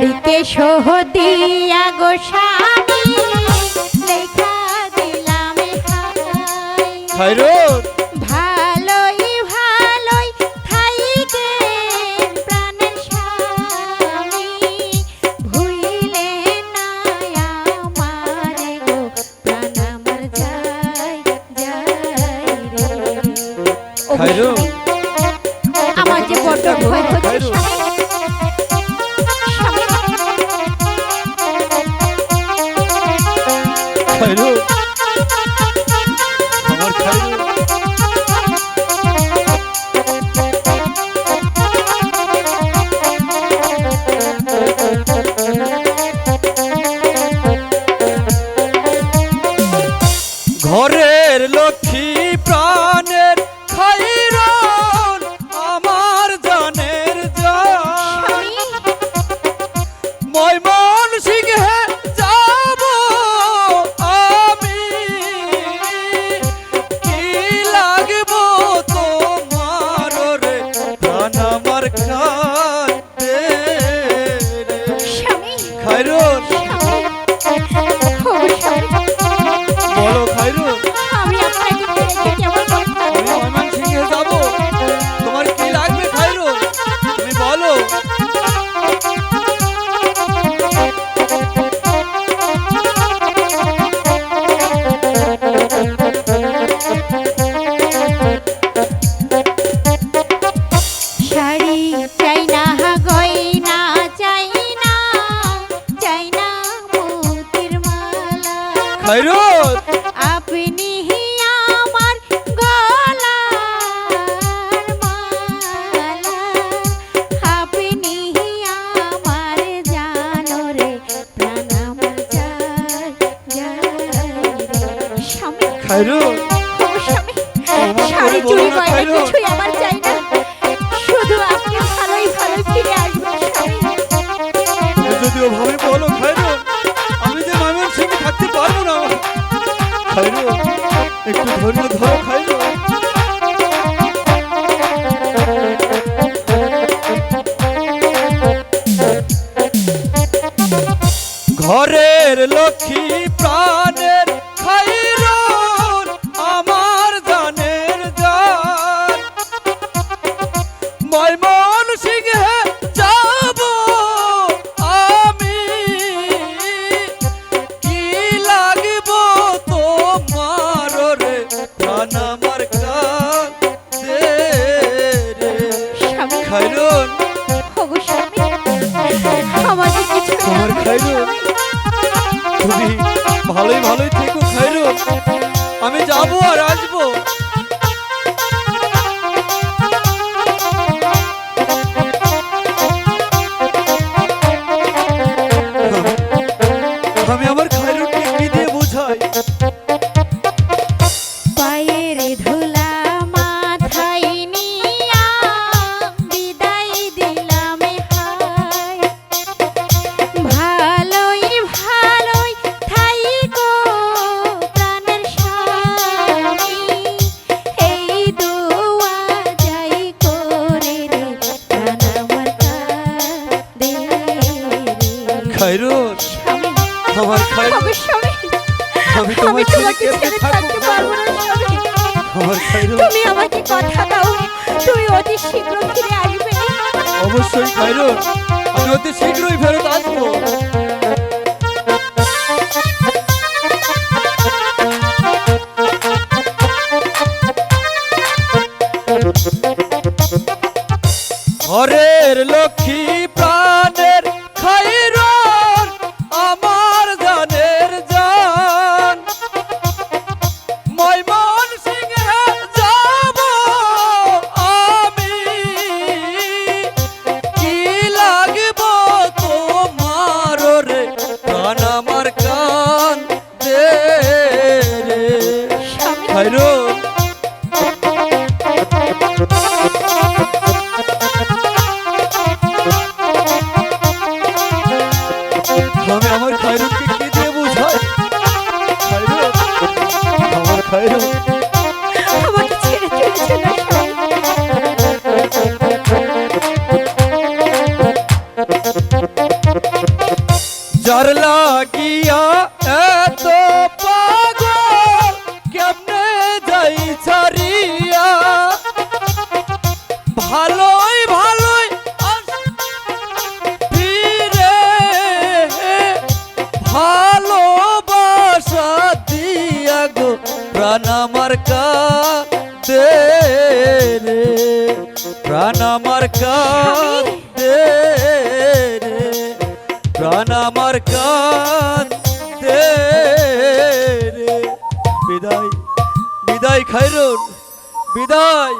বাড়িতে সহদিয়া গো স্বামী লেখা দিলাম খায়রুল ভালোই ভালোই থাইকে প্রাণের স্বামী ভুইলে না আমারে গো প্রাণ আমার যায় যায় রে খায়রুল আমার যে বড় ভয় হচ্ছে খায়রুল আমার খায়রুল ঘরের লক্ষ্মী প্রাণের খায়রুল আমার জানের জান ময়মন সিংহে যাব আমি কি লাগব তোমার রে প্রাণ আমার কাঁদে রে খায়রুল বলো খায়রুল আমি আপনাকে ছেড়ে কেমন কথা আমি ময়মন সিংহে যাব তোমার কি লাগবে খায়রুল তুমি বলো শাড়ি চাই না গয়না চাই না মোতির মালা খায়রুল আপনি আমার গলার মালা আপনি আমার জানো রে প্রাণ আমার যায় যায় রে স্বামী খায়রুল ও স্বামী শাড়ি চুড়ি গয়না কিছুই আমার চাই না শুধু আপনি ভালোই ভালোই ফিরে আসবেন স্বামী যদি ওভাবে বলো খায়রুল আমি যে ময়মন সিংহে থাকতে পারবো না খায়রুল একটু ধৈর্য ধরো খায়রুল ঘরের লক্ষ্মী প্রাণের খায়রুল আমার জানের জান ময়মন সিংহে যাব আমি কি লাগব তোমার রে প্রাণ আমার কাঁদে রে স্বামী খায়রুল ওগো স্বামী আমাকে কিছু তোমার খায়রুল তুমি ভালোই ভালোই থেকো খায়রুল আমি যাবো আর আসবো আমি আমার খায়রুলকে কি দিয়ে বোঝাই পায়ের ধুলা মাথায় নিয়া বিদায় দিলাম হায় ভালোই ভালোই থাইকো প্রাণের স্বামী এই দোয়া যাই করে রে প্রাণ আমার কাঁদে রে খায়রুল স্বামী আমার খায়রুল ওগো স্বামী আমি আমি তোমার তোমাকে ছেড়ে ছেড়ে থাকবো থাকতে পারবো না স্বামী আমার খায়রুল তুমি আমাকে কথা দাও তুমি অতি শীঘ্র ফিরে আসবে অবশ্যই খায়রুল আমি অতি শীঘ্রই ফেরত আসবো ঘরের লক্ষ্মী প্রাণের খায়রুল আমার জানের জান ময়মন সিংহে যাব আমি কি লাগব তোমার রে প্রাণ আমার কাঁদে রে খায়রুল আমি আমার খায়রুলকে কি দিয়ে বোঝাই খায়রুল আমার খায়রুল আমাকে ছেড়ে চলেছে না স্বামী যার লাগিয়া এত পাগল কেমনে যাই ছাড়িয়া ভালোই ভালোই ফিরে ভালোবাসা দিয়া গো প্রাণ আমার কাঁদে রে প্রাণ আমার কাঁদে রে প্রাণ আমার কাঁদে রে বিদায় বিদায় খায়রুল বিদায়।